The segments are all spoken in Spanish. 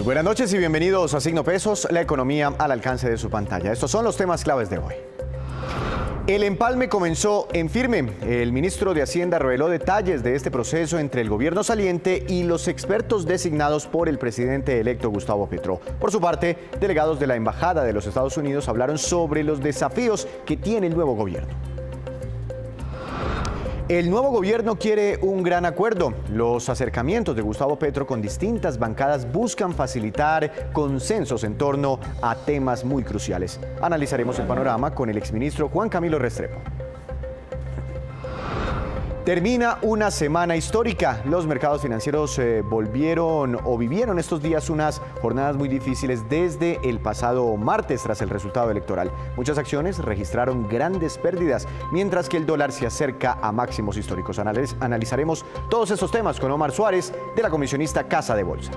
Buenas noches y bienvenidos a Signo Pesos, la economía al alcance de su pantalla. Estos son los temas claves de hoy. El empalme comenzó en firme. El ministro de Hacienda reveló detalles de este proceso entre el gobierno saliente y los expertos designados por el presidente electo Gustavo Petro. Por su parte, delegados de la Embajada de los Estados Unidos hablaron sobre los desafíos que tiene el nuevo gobierno. El nuevo gobierno quiere un gran acuerdo. Los acercamientos de Gustavo Petro con distintas bancadas buscan facilitar consensos en torno a temas muy cruciales. Analizaremos el panorama con el exministro Juan Camilo Restrepo. Termina una semana histórica. Los mercados financieros vivieron estos días unas jornadas muy difíciles desde el pasado martes tras el resultado electoral. Muchas acciones registraron grandes pérdidas, mientras que el dólar se acerca a máximos históricos. Analizaremos todos estos temas con Omar Suárez, de la comisionista Casa de Bolsa.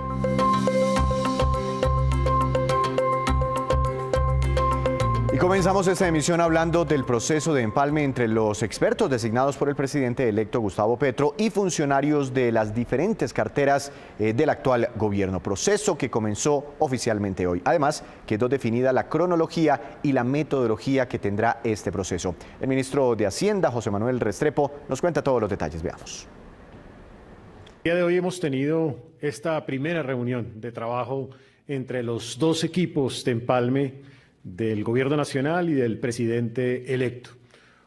Y comenzamos esta emisión hablando del proceso de empalme entre los expertos designados por el presidente electo Gustavo Petro y funcionarios de las diferentes carteras del actual gobierno. Proceso que comenzó oficialmente hoy. Además, quedó definida la cronología y la metodología que tendrá este proceso. El ministro de Hacienda, José Manuel Restrepo, nos cuenta todos los detalles. Veamos. El día de hoy hemos tenido esta primera reunión de trabajo entre los dos equipos de empalme del Gobierno Nacional y del presidente electo.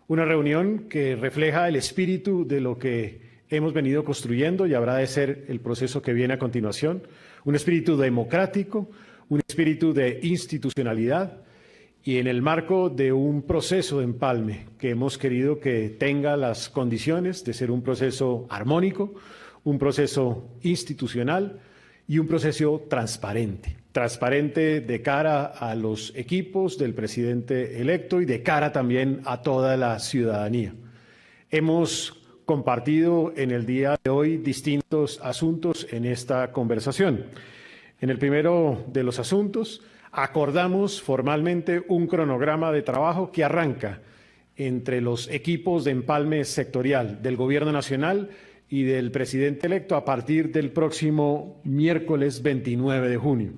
Una reunión que refleja el espíritu de lo que hemos venido construyendo y habrá de ser el proceso que viene a continuación. Un espíritu democrático, un espíritu de institucionalidad y en el marco de un proceso de empalme que hemos querido que tenga las condiciones de ser un proceso armónico, un proceso institucional y un proceso transparente. Transparente de cara a los equipos del presidente electo y de cara también a toda la ciudadanía. Hemos compartido en el día de hoy distintos asuntos en esta conversación. En el primero de los asuntos, acordamos formalmente un cronograma de trabajo que arranca entre los equipos de empalme sectorial del Gobierno Nacional y del presidente electo a partir del próximo miércoles 29 de junio.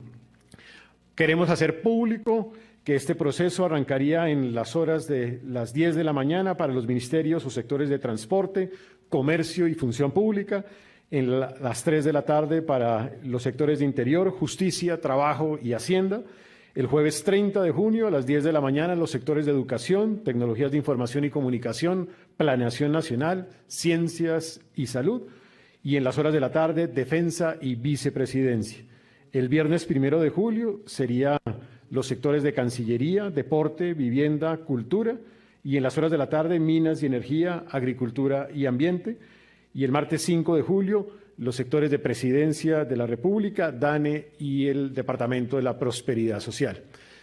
Queremos hacer público que este proceso arrancaría en las horas de las 10 de la mañana para los ministerios o sectores de transporte, comercio y función pública, en las 3 de la tarde para los sectores de interior, justicia, trabajo y hacienda, el jueves 30 de junio a las 10 de la mañana en los sectores de educación, tecnologías de información y comunicación, planeación nacional, ciencias y salud, y en las horas de la tarde, defensa y vicepresidencia. El viernes 1 de julio sería los sectores de Cancillería, Deporte, Vivienda, Cultura, y en las horas de la tarde, Minas y Energía, Agricultura y Ambiente, y el martes 5 de julio, los sectores de Presidencia de la República, DANE y el Departamento de la Prosperidad Social.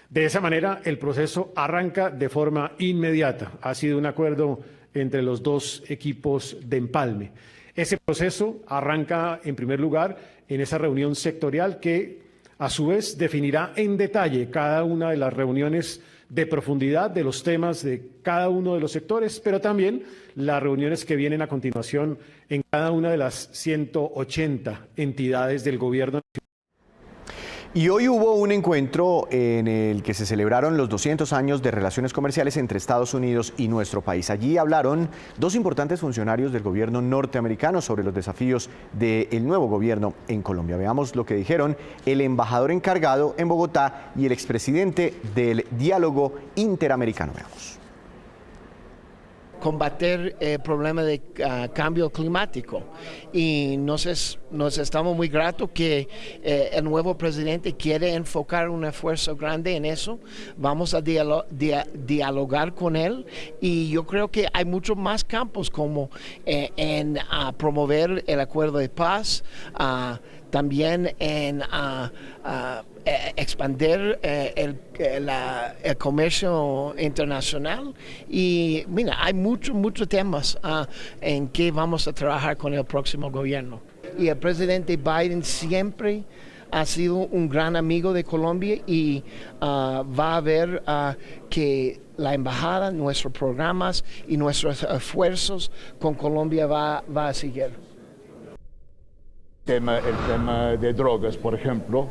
De esa manera, el proceso arranca de forma inmediata. Ha sido un acuerdo entre los dos equipos de empalme. Ese proceso arranca, en primer lugar, en esa reunión sectorial que, a su vez, definirá en detalle cada una de las reuniones de profundidad de los temas de cada uno de los sectores, pero también las reuniones que vienen a continuación en cada una de las 180 entidades del gobierno. Y hoy hubo un encuentro en el que se celebraron los 200 años de relaciones comerciales entre Estados Unidos y nuestro país. Allí hablaron dos importantes funcionarios del gobierno norteamericano sobre los desafíos del nuevo gobierno en Colombia. Veamos lo que dijeron el embajador encargado en Bogotá y el expresidente del Diálogo Interamericano. Veamos. Combater el problema de cambio climático y nos estamos muy gratos que el nuevo presidente quiere enfocar un esfuerzo grande en eso. Vamos a dialogar con él y yo creo que hay muchos más campos como en promover el acuerdo de paz, también en expandir el comercio internacional y mira, hay muchos temas en que vamos a trabajar con el próximo gobierno. Y el presidente Biden siempre ha sido un gran amigo de Colombia y va a ver que la embajada, nuestros programas y nuestros esfuerzos con Colombia va a seguir. El tema de drogas, por ejemplo,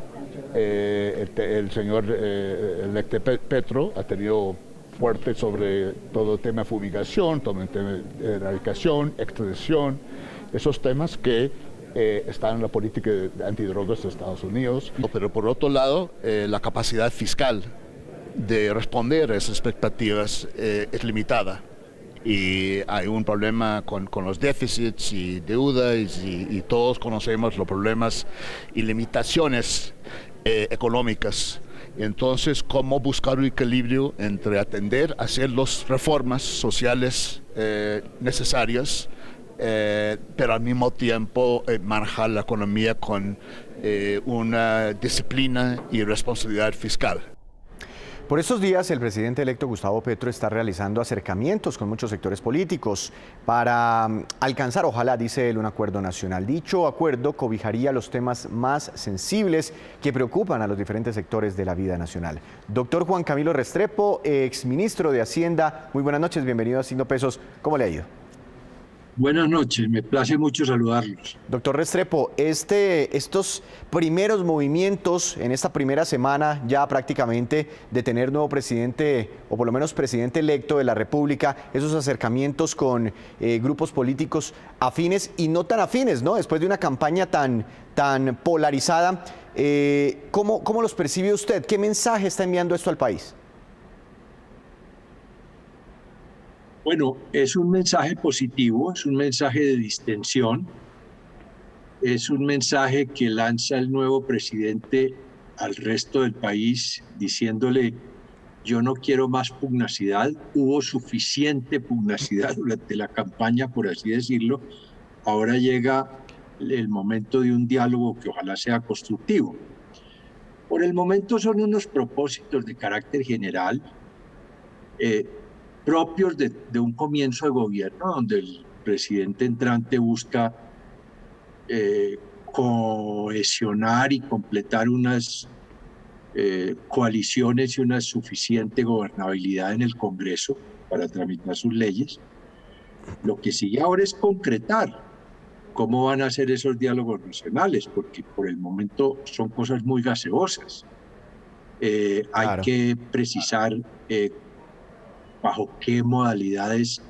el señor electo Petro ha tenido fuerte sobre todo el tema de fumigación, todo el tema de erradicación, extradición, esos temas que están en la política antidrogas de Estados Unidos. Pero por otro lado, la capacidad fiscal de responder a esas expectativas es limitada. Y hay un problema con los déficits y deuda y todos conocemos los problemas y limitaciones económicas. Entonces, ¿cómo buscar un equilibrio entre atender, hacer las reformas sociales necesarias, pero al mismo tiempo manejar la economía con una disciplina y responsabilidad fiscal? Por estos días, el presidente electo Gustavo Petro está realizando acercamientos con muchos sectores políticos para alcanzar, ojalá, dice él, un acuerdo nacional. Dicho acuerdo cobijaría los temas más sensibles que preocupan a los diferentes sectores de la vida nacional. Doctor Juan Camilo Restrepo, exministro de Hacienda, muy buenas noches, bienvenido a Signo Pesos. ¿Cómo le ha ido? Buenas noches, me place mucho saludarlos. Doctor Restrepo, estos primeros movimientos en esta primera semana ya prácticamente de tener nuevo presidente, o por lo menos presidente electo de la República, esos acercamientos con grupos políticos afines y no tan afines, ¿no? Después de una campaña tan polarizada, ¿cómo los percibe usted? ¿Qué mensaje está enviando esto al país? Bueno, es un mensaje positivo, es un mensaje de distensión, es un mensaje que lanza el nuevo presidente al resto del país diciéndole: yo no quiero más pugnacidad, hubo suficiente pugnacidad durante la campaña, por así decirlo, ahora llega el momento de un diálogo que ojalá sea constructivo. Por el momento son unos propósitos de carácter general, propios de un comienzo de gobierno, donde el presidente entrante busca cohesionar y completar unas coaliciones y una suficiente gobernabilidad en el Congreso para tramitar sus leyes. Lo que sigue ahora es concretar cómo van a ser esos diálogos nacionales, porque por el momento son cosas muy gaseosas. Hay que precisar bajo qué modalidades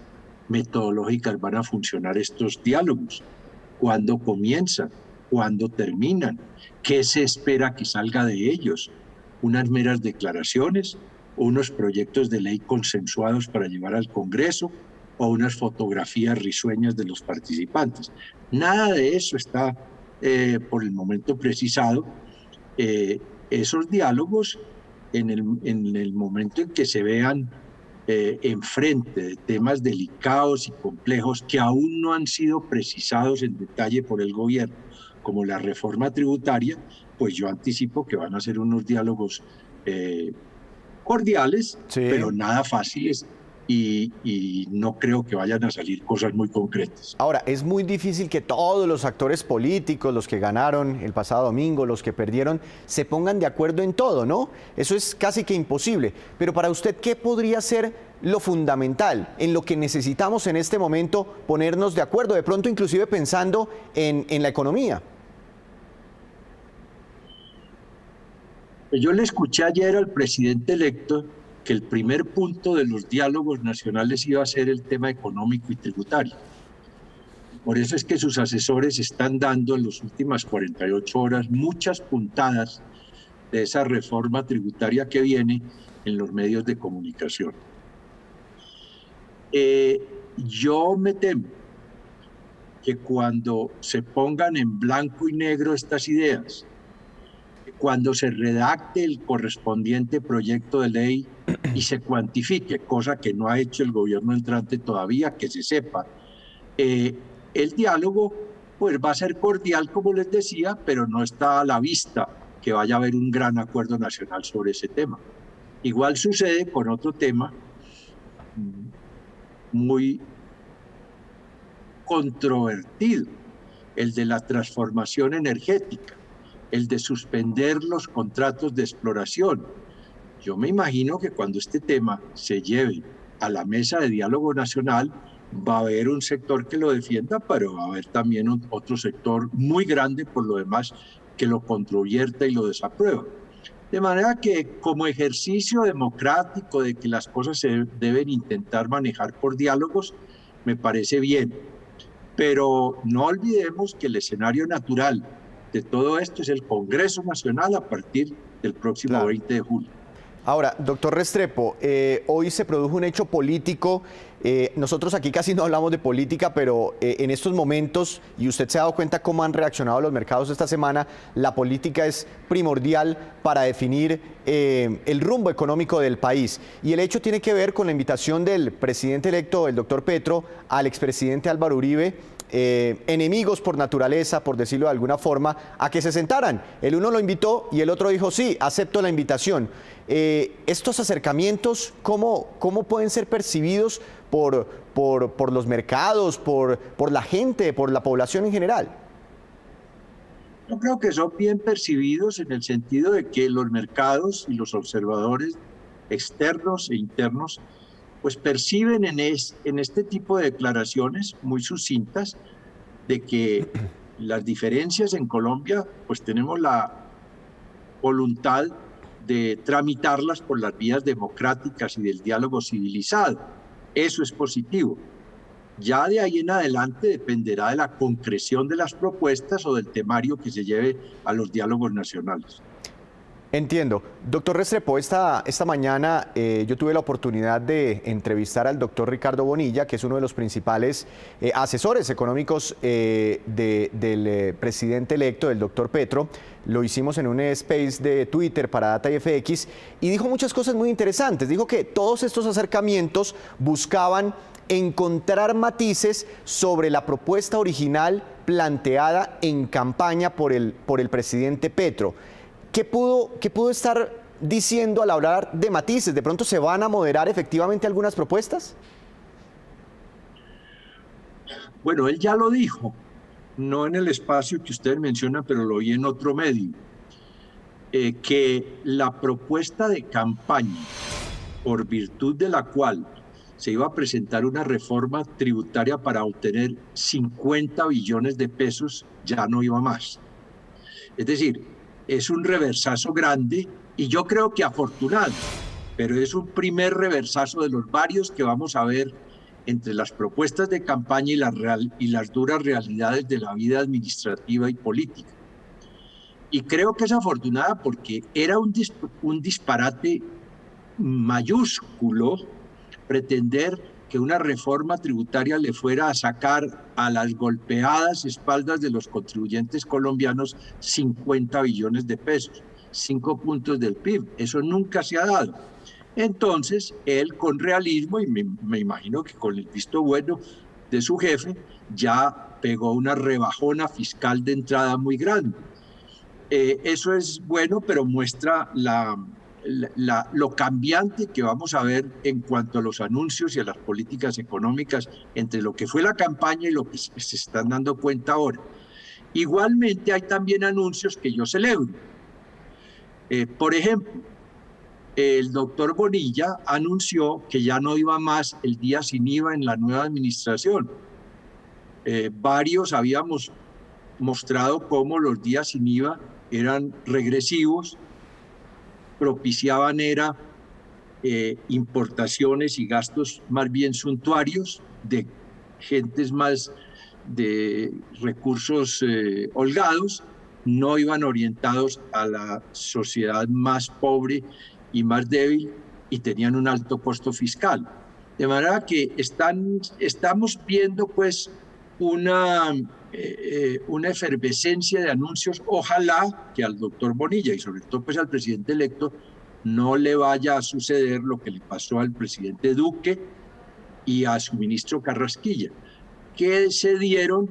metodológicas van a funcionar estos diálogos, cuándo comienzan, cuándo terminan, qué se espera que salga de ellos, unas meras declaraciones, unos proyectos de ley consensuados para llevar al Congreso o unas fotografías risueñas de los participantes. Nada de eso está por el momento precisado. Esos diálogos, en el momento en que se vean enfrente de temas delicados y complejos que aún no han sido precisados en detalle por el gobierno, como la reforma tributaria, pues yo anticipo que van a ser unos diálogos cordiales, sí, pero nada fáciles, y no creo que vayan a salir cosas muy concretas. Ahora, es muy difícil que todos los actores políticos, los que ganaron el pasado domingo, los que perdieron, se pongan de acuerdo en todo, ¿no? Eso es casi que imposible. Pero para usted, ¿qué podría ser lo fundamental, en lo que necesitamos en este momento ponernos de acuerdo, de pronto inclusive pensando en la economía? Yo le escuché ayer al presidente electo que el primer punto de los diálogos nacionales iba a ser el tema económico y tributario. Por eso es que sus asesores están dando en las últimas 48 horas muchas puntadas de esa reforma tributaria que viene en los medios de comunicación. Yo me temo que cuando se pongan en blanco y negro estas ideas, cuando se redacte el correspondiente proyecto de ley y se cuantifique, cosa que no ha hecho el gobierno entrante todavía, que se sepa, el diálogo pues va a ser cordial, como les decía, pero no está a la vista que vaya a haber un gran acuerdo nacional sobre ese tema. Igual sucede con otro tema muy controvertido, el de la transformación energética, el de suspender los contratos de exploración. Yo me imagino que cuando este tema se lleve a la mesa de diálogo nacional, va a haber un sector que lo defienda, pero va a haber también otro sector muy grande, por lo demás, que lo controvierta y lo desaprueba. De manera que como ejercicio democrático de que las cosas se deben intentar manejar por diálogos, me parece bien. Pero no olvidemos que el escenario natural de todo esto es el Congreso Nacional a partir del próximo 20 de julio. Ahora, doctor Restrepo, hoy se produjo un hecho político. Nosotros aquí casi no hablamos de política, pero en estos momentos, y usted se ha dado cuenta cómo han reaccionado los mercados esta semana, la política es primordial para definir el rumbo económico del país. Y el hecho tiene que ver con la invitación del presidente electo, el doctor Petro, al expresidente Álvaro Uribe, enemigos por naturaleza, por decirlo de alguna forma, a que se sentaran. El uno lo invitó y el otro dijo, sí, acepto la invitación. Estos acercamientos, ¿cómo pueden ser percibidos por los mercados, por la gente, por la población en general? Yo creo que son bien percibidos en el sentido de que los mercados y los observadores externos e internos pues perciben en este tipo de declaraciones muy sucintas de que las diferencias en Colombia, pues tenemos la voluntad de tramitarlas por las vías democráticas y del diálogo civilizado. Eso es positivo. Ya de ahí en adelante dependerá de la concreción de las propuestas o del temario que se lleve a los diálogos nacionales. Entiendo. Doctor Restrepo, esta mañana yo tuve la oportunidad de entrevistar al doctor Ricardo Bonilla, que es uno de los principales asesores económicos del presidente electo, del doctor Petro. Lo hicimos en un space de Twitter para Data y FX y dijo muchas cosas muy interesantes. Dijo que todos estos acercamientos buscaban encontrar matices sobre la propuesta original planteada en campaña por el presidente Petro. ¿Qué pudo estar diciendo al hablar de matices? ¿De pronto se van a moderar efectivamente algunas propuestas? Bueno, él ya lo dijo, no en el espacio que usted menciona, pero lo oí en otro medio, que la propuesta de campaña, por virtud de la cual se iba a presentar una reforma tributaria para obtener 50 billones de pesos, ya no iba más. Es decir, es un reversazo grande y yo creo que afortunado, pero es un primer reversazo de los varios que vamos a ver entre las propuestas de campaña y las duras realidades de la vida administrativa y política. Y creo que es afortunada porque era un disparate mayúsculo pretender que una reforma tributaria le fuera a sacar a las golpeadas espaldas de los contribuyentes colombianos 50 billones de pesos, 5 puntos del PIB. Eso nunca se ha dado. Entonces, él con realismo, y me imagino que con el visto bueno de su jefe, ya pegó una rebajona fiscal de entrada muy grande. Eso es bueno, pero muestra lo cambiante que vamos a ver en cuanto a los anuncios y a las políticas económicas entre lo que fue la campaña y lo que se están dando cuenta ahora. Igualmente hay también anuncios que yo celebro. Por ejemplo, el doctor Bonilla anunció que ya no iba más el día sin IVA en la nueva administración. Varios habíamos mostrado cómo los días sin IVA eran regresivos, propiciaban importaciones y gastos más bien suntuarios de gentes más de recursos holgados, no iban orientados a la sociedad más pobre y más débil y tenían un alto costo fiscal. De manera que estamos viendo pues una efervescencia de anuncios. Ojalá que al doctor Bonilla y sobre todo pues al presidente electo no le vaya a suceder lo que le pasó al presidente Duque y a su ministro Carrasquilla, que se dieron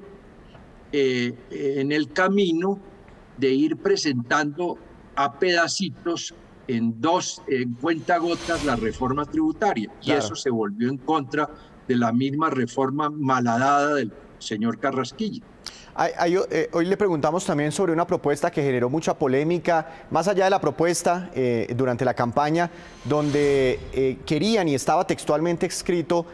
en el camino de ir presentando a pedacitos en cuentagotas la reforma tributaria. Claro. Y eso se volvió en contra de la misma reforma malhadada del señor Carrasquilla. Hoy le preguntamos también sobre una propuesta que generó mucha polémica, más allá de la propuesta durante la campaña, donde querían, y estaba textualmente escrito,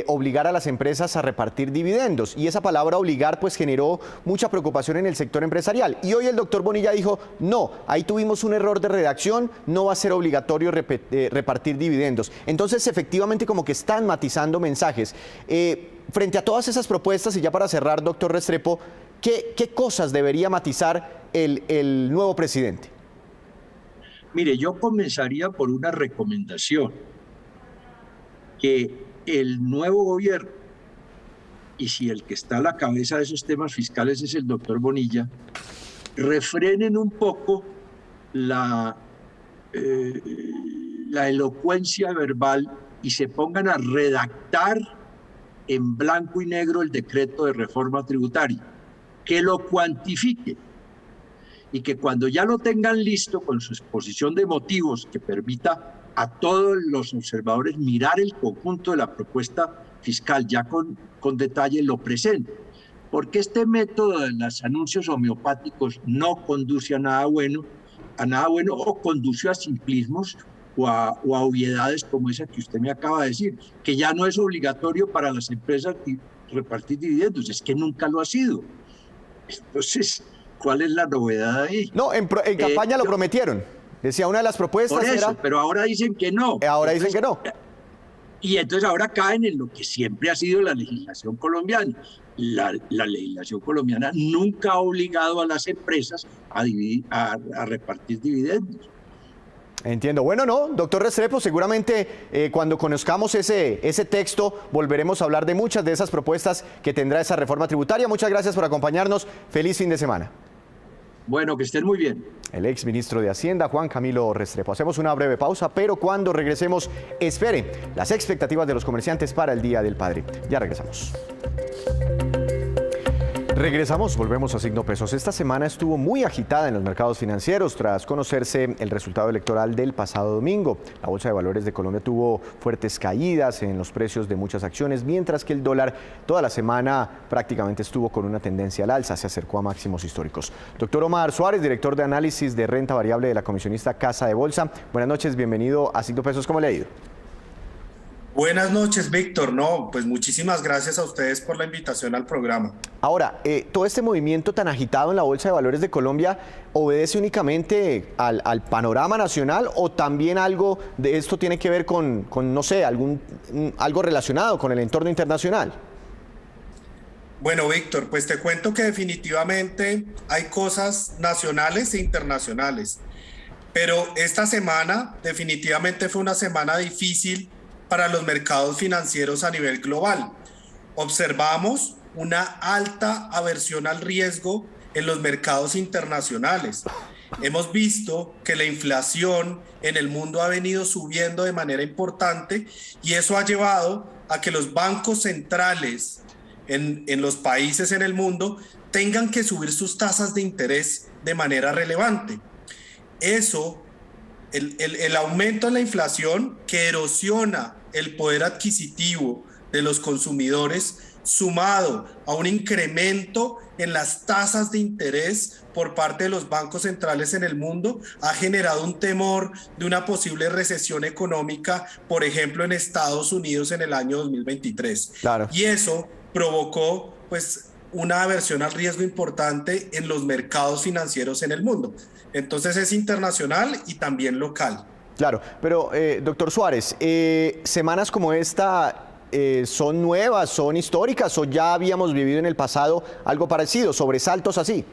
obligar a las empresas a repartir dividendos. Y esa palabra obligar pues generó mucha preocupación en el sector empresarial. Y hoy el doctor Bonilla dijo, no, ahí tuvimos un error de redacción, no va a ser obligatorio repartir dividendos. Entonces efectivamente como que están matizando mensajes. Frente a todas esas propuestas, y ya para cerrar, doctor Restrepo, ¿qué cosas debería matizar el nuevo presidente? Mire, yo comenzaría por una recomendación, que el nuevo gobierno, y si el que está a la cabeza de esos temas fiscales es el doctor Bonilla, refrenen un poco la elocuencia verbal y se pongan a redactar en blanco y negro el decreto de reforma tributaria, que lo cuantifique y que cuando ya lo tengan listo con su exposición de motivos que permita a todos los observadores mirar el conjunto de la propuesta fiscal ya con detalle, lo presente. Porque este método de los anuncios homeopáticos no conduce a nada bueno o conduce a simplismos o a obviedades como esa que usted me acaba de decir, que ya no es obligatorio para las empresas repartir dividendos, es que nunca lo ha sido. Entonces, ¿cuál es la novedad ahí? No, en campaña lo prometieron. Decía, una de las propuestas por eso, era... pero ahora dicen que no. Ahora entonces, dicen que no. Y entonces ahora caen en lo que siempre ha sido la legislación colombiana. La legislación colombiana nunca ha obligado a las empresas a repartir dividendos. Entiendo. Bueno, no, doctor Restrepo, seguramente cuando conozcamos ese texto volveremos a hablar de muchas de esas propuestas que tendrá esa reforma tributaria. Muchas gracias por acompañarnos. Feliz fin de semana. Bueno, que estén muy bien. El exministro de Hacienda, Juan Camilo Restrepo. Hacemos una breve pausa, pero cuando regresemos, espere las expectativas de los comerciantes para el Día del Padre. Ya regresamos. Regresamos, volvemos a Signo Pesos. Esta semana estuvo muy agitada en los mercados financieros tras conocerse el resultado electoral del pasado domingo. La Bolsa de Valores de Colombia tuvo fuertes caídas en los precios de muchas acciones, mientras que el dólar toda la semana prácticamente estuvo con una tendencia al alza, se acercó a máximos históricos. Doctor Omar Suárez, director de análisis de renta variable de la comisionista Casa de Bolsa. Buenas noches, bienvenido a Signo Pesos. ¿Cómo le ha ido? Buenas noches, Víctor. No, pues muchísimas gracias a ustedes por la invitación al programa. Ahora, todo este movimiento tan agitado en la Bolsa de Valores de Colombia, ¿obedece únicamente al panorama nacional o también algo de esto tiene que ver con no sé, algo relacionado con el entorno internacional? Bueno, Víctor, pues te cuento que definitivamente hay cosas nacionales e internacionales, pero esta semana definitivamente fue una semana difícil para los mercados financieros a nivel global. Observamos una alta aversión al riesgo en los mercados internacionales. Hemos visto que la inflación en el mundo ha venido subiendo de manera importante y eso ha llevado a que los bancos centrales en los países en el mundo tengan que subir sus tasas de interés de manera relevante. Eso, el aumento en la inflación que erosiona el poder adquisitivo de los consumidores, sumado a un incremento en las tasas de interés por parte de los bancos centrales en el mundo, ha generado un temor de una posible recesión económica, por ejemplo, en Estados Unidos en el año 2023. Claro. Y eso provocó, pues, una aversión al riesgo importante en los mercados financieros en el mundo. Entonces es internacional y también local. Claro, pero doctor Suárez, semanas como esta ¿son nuevas, son históricas o ya habíamos vivido en el pasado algo parecido, sobresaltos así?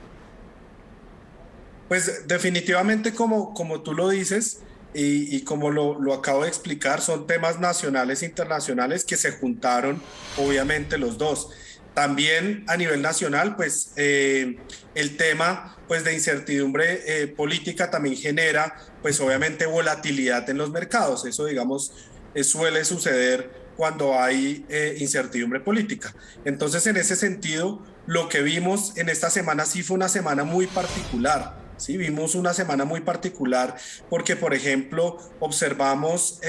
Pues definitivamente como tú lo dices y como lo acabo de explicar, son temas nacionales e internacionales que se juntaron obviamente los dos. También a nivel nacional, pues el tema pues, de incertidumbre política también genera, pues obviamente volatilidad en los mercados. Eso, digamos, suele suceder cuando hay incertidumbre política. Entonces, en ese sentido, lo que vimos en esta semana sí fue una semana muy particular. Sí, vimos una semana muy particular porque, por ejemplo, observamos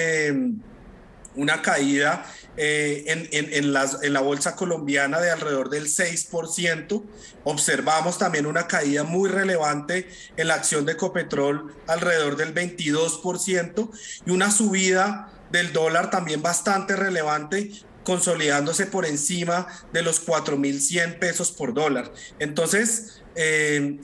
una caída en la bolsa colombiana de alrededor del 6%. Observamos también una caída muy relevante en la acción de Ecopetrol, alrededor del 22%, y una subida del dólar también bastante relevante, consolidándose por encima de los 4.100 pesos por dólar. Entonces,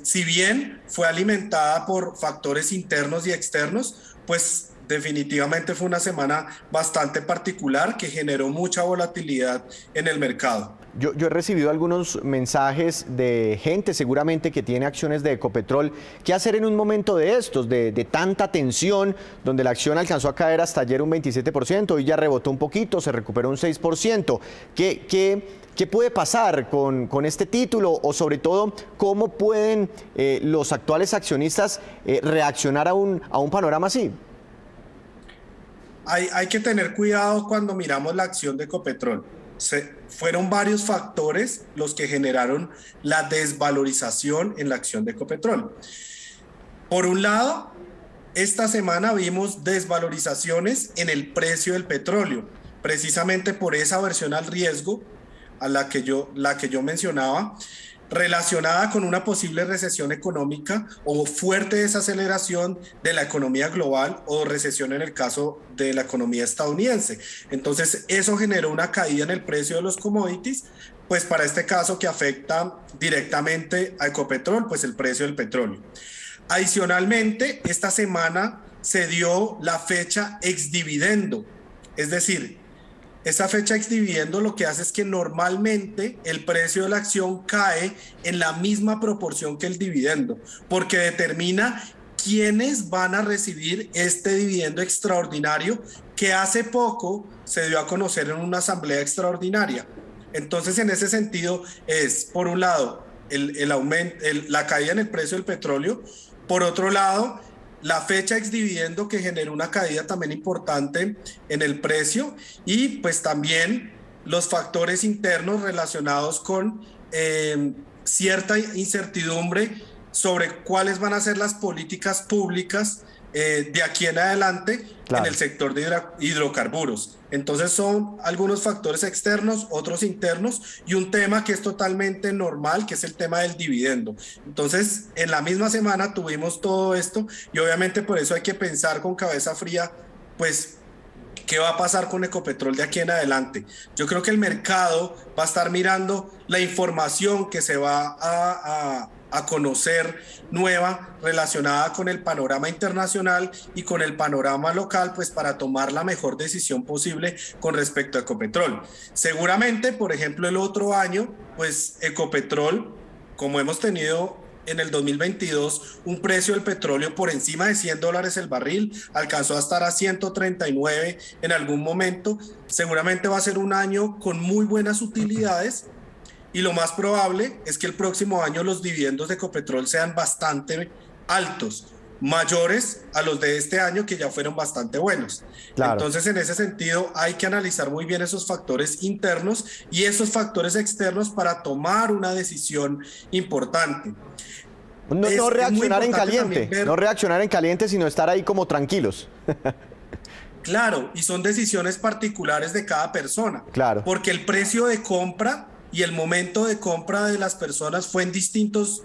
si bien fue alimentada por factores internos y externos, pues definitivamente fue una semana bastante particular que generó mucha volatilidad en el mercado. Yo he recibido algunos mensajes de gente seguramente que tiene acciones de Ecopetrol. ¿Qué hacer en un momento de estos, de tanta tensión, donde la acción alcanzó a caer hasta ayer un 27%, hoy ya rebotó un poquito, se recuperó un 6%? ¿Qué puede pasar con este título? O sobre todo, ¿cómo pueden los actuales accionistas reaccionar a un panorama así? Hay que tener cuidado cuando miramos la acción de Ecopetrol. Fueron varios factores los que generaron la desvalorización en la acción de Ecopetrol. Por un lado, esta semana vimos desvalorizaciones en el precio del petróleo, precisamente por esa aversión al riesgo a la que yo mencionaba, relacionada con una posible recesión económica o fuerte desaceleración de la economía global o recesión en el caso de la economía estadounidense. Entonces, eso generó una caída en el precio de los commodities, pues para este caso que afecta directamente a Ecopetrol, pues el precio del petróleo. Adicionalmente, esta semana se dio la fecha exdividendo, es decir, esa fecha exdividendo lo que hace es que normalmente el precio de la acción cae en la misma proporción que el dividendo, porque determina quiénes van a recibir este dividendo extraordinario que hace poco se dio a conocer en una asamblea extraordinaria. Entonces, en ese sentido es, por un lado, el aumento, la caída en el precio del petróleo, por otro lado, la fecha exdividendo que generó una caída también importante en el precio, y pues también los factores internos relacionados con cierta incertidumbre sobre cuáles van a ser las políticas públicas de aquí en adelante, claro, en el sector de hidrocarburos. Entonces son algunos factores externos, otros internos, y un tema que es totalmente normal, que es el tema del dividendo. Entonces, en la misma semana tuvimos todo esto, y obviamente por eso hay que pensar con cabeza fría, pues, ¿qué va a pasar con Ecopetrol de aquí en adelante? Yo creo que el mercado va a estar mirando la información que se va a conocer nueva relacionada con el panorama internacional y con el panorama local, pues para tomar la mejor decisión posible con respecto a Ecopetrol. Seguramente, por ejemplo, el otro año, pues Ecopetrol, como hemos tenido en el 2022 un precio del petróleo por encima de $100 el barril, alcanzó a estar a 139 en algún momento, seguramente va a ser un año con muy buenas utilidades. Y lo más probable es que el próximo año los dividendos de Ecopetrol sean bastante altos, mayores a los de este año, que ya fueron bastante buenos. Claro. Entonces, en ese sentido, hay que analizar muy bien esos factores internos y esos factores externos para tomar una decisión importante. No reaccionar en caliente, no reaccionar en caliente, sino estar ahí como tranquilos. Claro, y son decisiones particulares de cada persona. Claro. Porque el precio de compra y el momento de compra de las personas fue en distintos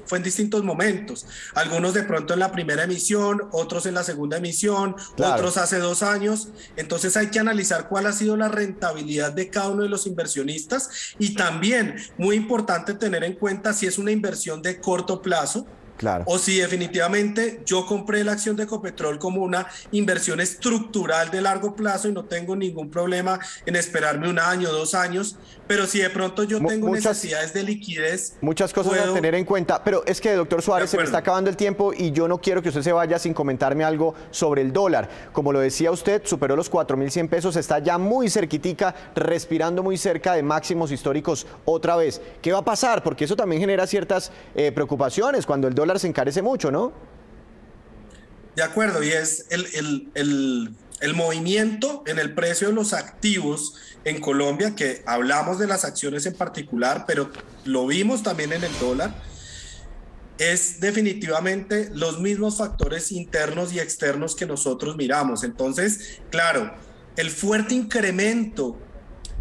momentos. Algunos de pronto en la primera emisión, otros en la segunda emisión, claro, otros hace 2 años. Entonces hay que analizar cuál ha sido la rentabilidad de cada uno de los inversionistas, y también muy importante tener en cuenta si es una inversión de corto plazo, claro, o si definitivamente yo compré la acción de Ecopetrol como una inversión estructural de largo plazo y no tengo ningún problema en esperarme 1 año, 2 años, pero si de pronto yo tengo necesidades de liquidez. Muchas cosas a tener en cuenta, pero es que, doctor Suárez, se me está acabando el tiempo y yo no quiero que usted se vaya sin comentarme algo sobre el dólar. Como lo decía usted, superó los 4.100 pesos, está ya muy cerquitica, respirando muy cerca de máximos históricos otra vez. ¿Qué va a pasar? Porque eso también genera ciertas preocupaciones cuando el dólar se encarece mucho, ¿no? De acuerdo, y es el movimiento en el precio de los activos en Colombia, que hablamos de las acciones en particular, pero lo vimos también en el dólar, es definitivamente los mismos factores internos y externos que nosotros miramos. Entonces, claro, el fuerte incremento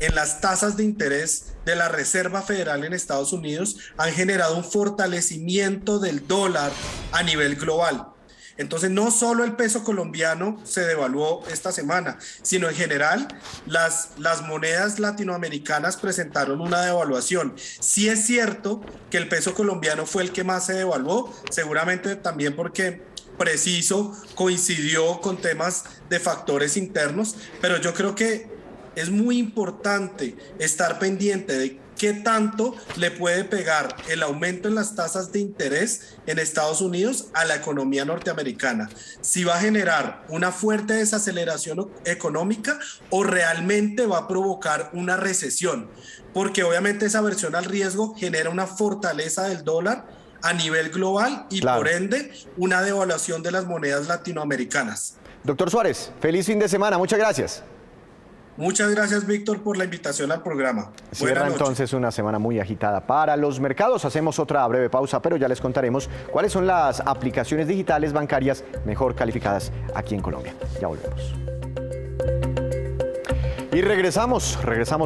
en las tasas de interés de la Reserva Federal en Estados Unidos han generado un fortalecimiento del dólar a nivel global. Entonces, no solo el peso colombiano se devaluó esta semana, sino en general las monedas latinoamericanas presentaron una devaluación. Sí es cierto que el peso colombiano fue el que más se devaluó, seguramente también porque preciso coincidió con temas de factores internos, pero yo creo que es muy importante estar pendiente de qué tanto le puede pegar el aumento en las tasas de interés en Estados Unidos a la economía norteamericana. Si va a generar una fuerte desaceleración económica o realmente va a provocar una recesión, porque obviamente esa aversión al riesgo genera una fortaleza del dólar a nivel global y por ende una devaluación de las monedas latinoamericanas. Doctor Suárez, feliz fin de semana, muchas gracias. Muchas gracias, Víctor, por la invitación al programa. Cierra entonces una semana muy agitada para los mercados. Hacemos otra breve pausa, pero ya les contaremos cuáles son las aplicaciones digitales bancarias mejor calificadas aquí en Colombia. Ya volvemos. Y regresamos,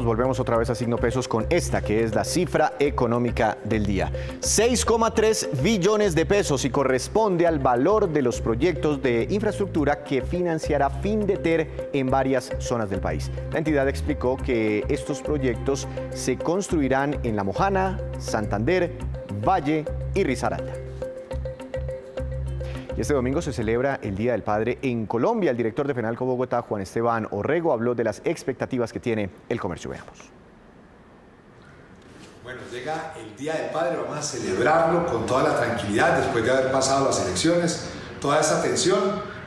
volvemos otra vez a Signo Pesos con esta que es la cifra económica del día. 6,3 billones de pesos y corresponde al valor de los proyectos de infraestructura que financiará Findeter en varias zonas del país. La entidad explicó que estos proyectos se construirán en La Mojana, Santander, Valle y Risaralda. Y este domingo se celebra el Día del Padre en Colombia. El director de FENALCO Bogotá, Juan Esteban Orrego, habló de las expectativas que tiene el comercio. Veamos. Bueno, llega el Día del Padre, vamos a celebrarlo con toda la tranquilidad después de haber pasado las elecciones, toda esa tensión,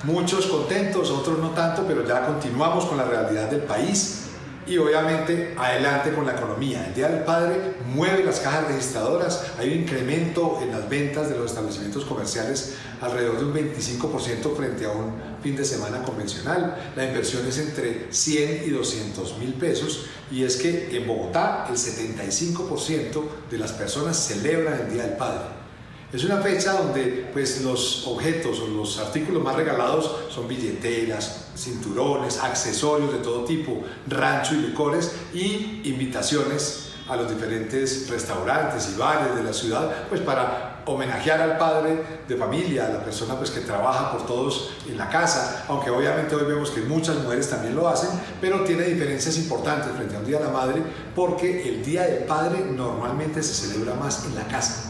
muchos contentos, otros no tanto, pero ya continuamos con la realidad del país y obviamente adelante con la economía. El Día del Padre mueve las cajas registradoras, hay un incremento en las ventas de los establecimientos comerciales alrededor de un 25% frente a un fin de semana convencional. La inversión es entre 100 y 200 mil pesos y es que en Bogotá el 75% de las personas celebran el Día del Padre. Es una fecha donde pues, los objetos o los artículos más regalados son billeteras, cinturones, accesorios de todo tipo, rancho y licores y invitaciones a los diferentes restaurantes y bares de la ciudad pues, para homenajear al padre de familia, a la persona pues, que trabaja por todos en la casa, aunque obviamente hoy vemos que muchas mujeres también lo hacen, pero tiene diferencias importantes frente a un Día de la Madre porque el Día del Padre normalmente se celebra más en la casa.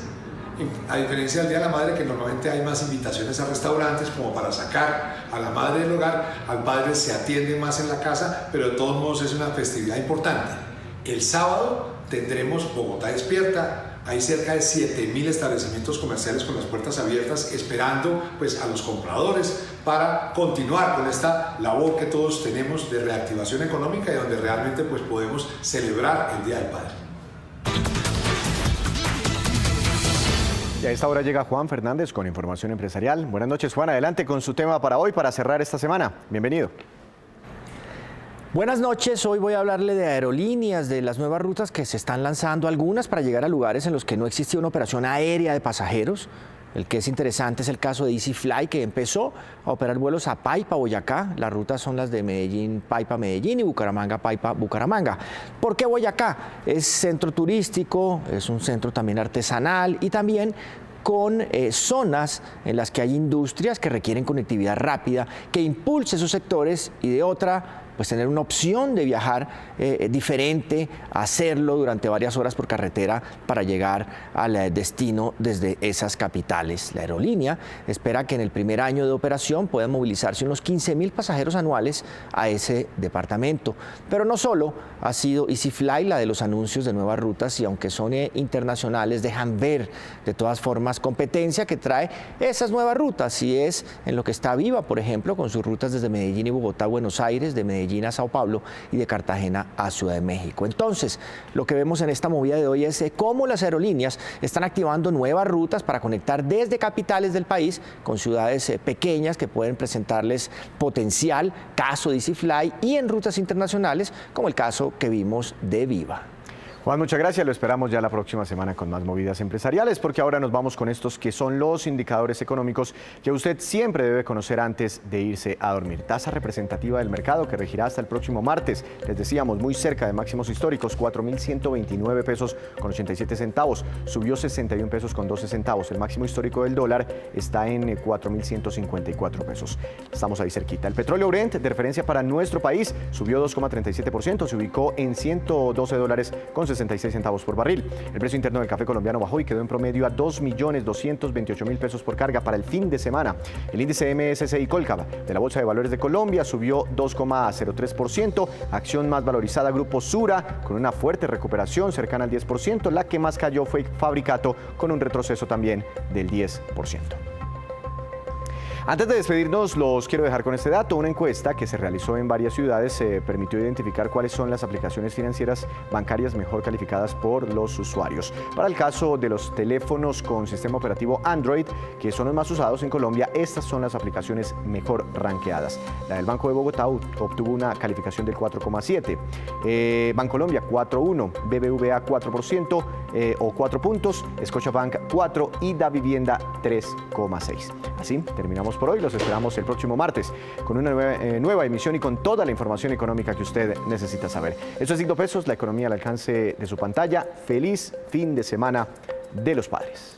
A diferencia del Día de la Madre, que normalmente hay más invitaciones a restaurantes como para sacar a la madre del hogar, al padre se atiende más en la casa, pero de todos modos es una festividad importante. El sábado tendremos Bogotá Despierta, hay cerca de 7.000 establecimientos comerciales con las puertas abiertas esperando pues, a los compradores para continuar con esta labor que todos tenemos de reactivación económica y donde realmente pues, podemos celebrar el Día del Padre. Y a esta hora llega Juan Fernández con información empresarial. Buenas noches, Juan. Adelante con su tema para hoy, para cerrar esta semana. Bienvenido. Buenas noches, hoy voy a hablarle de aerolíneas, de las nuevas rutas que se están lanzando, algunas para llegar a lugares en los que no existía una operación aérea de pasajeros. El que es interesante es el caso de EasyFly, que empezó a operar vuelos a Paipa, Boyacá. Las rutas son las de Medellín, Paipa, Medellín y Bucaramanga, Paipa, Bucaramanga. ¿Por qué Boyacá? Es centro turístico, es un centro también artesanal y también con zonas en las que hay industrias que requieren conectividad rápida, que impulse esos sectores y de otra, pues tener una opción de viajar diferente, hacerlo durante varias horas por carretera para llegar al destino desde esas capitales. La aerolínea espera que en el primer año de operación puedan movilizarse unos 15.000 pasajeros anuales a ese departamento. Pero no solo ha sido EasyFly la de los anuncios de nuevas rutas y aunque son internacionales dejan ver de todas formas competencia que trae esas nuevas rutas y es en lo que está Viva, por ejemplo, con sus rutas desde Medellín y Bogotá a Buenos Aires, de Medellín a Sao Paulo y de Cartagena a Ciudad de México. Entonces, lo que vemos en esta movida de hoy es cómo las aerolíneas están activando nuevas rutas para conectar desde capitales del país con ciudades pequeñas que pueden presentarles potencial, caso de EasyFly, y en rutas internacionales como el caso que vimos de Viva. Juan, muchas gracias. Lo esperamos ya la próxima semana con más movidas empresariales, porque ahora nos vamos con estos que son los indicadores económicos que usted siempre debe conocer antes de irse a dormir. Tasa representativa del mercado que regirá hasta el próximo martes. Les decíamos, muy cerca de máximos históricos, 4.129 pesos con 87 centavos. Subió 61 pesos con 12 centavos. El máximo histórico del dólar está en 4.154 pesos. Estamos ahí cerquita. El petróleo Brent, de referencia para nuestro país, subió 2,37%. Se ubicó en $112 con 66 centavos por barril. El precio interno del café colombiano bajó y quedó en promedio a 2.228.000 pesos por carga para el fin de semana. El índice MSCI Colcap de la Bolsa de Valores de Colombia subió 2,03%. Acción más valorizada, Grupo Sura, con una fuerte recuperación cercana al 10%. La que más cayó fue Fabricato, con un retroceso también del 10%. Antes de despedirnos, los quiero dejar con este dato. Una encuesta que se realizó en varias ciudades permitió identificar cuáles son las aplicaciones financieras bancarias mejor calificadas por los usuarios. Para el caso de los teléfonos con sistema operativo Android, que son los más usados en Colombia, estas son las aplicaciones mejor rankeadas. La del Banco de Bogotá obtuvo una calificación del 4,7, Bancolombia 4,1, BBVA 4% o 4 puntos, Scotiabank 4 y Davivienda 3,6. Así terminamos por hoy. Los esperamos el próximo martes con una nueva emisión y con toda la información económica que usted necesita saber. Esto es 5 pesos, la economía al alcance de su pantalla. Feliz fin de semana de los padres.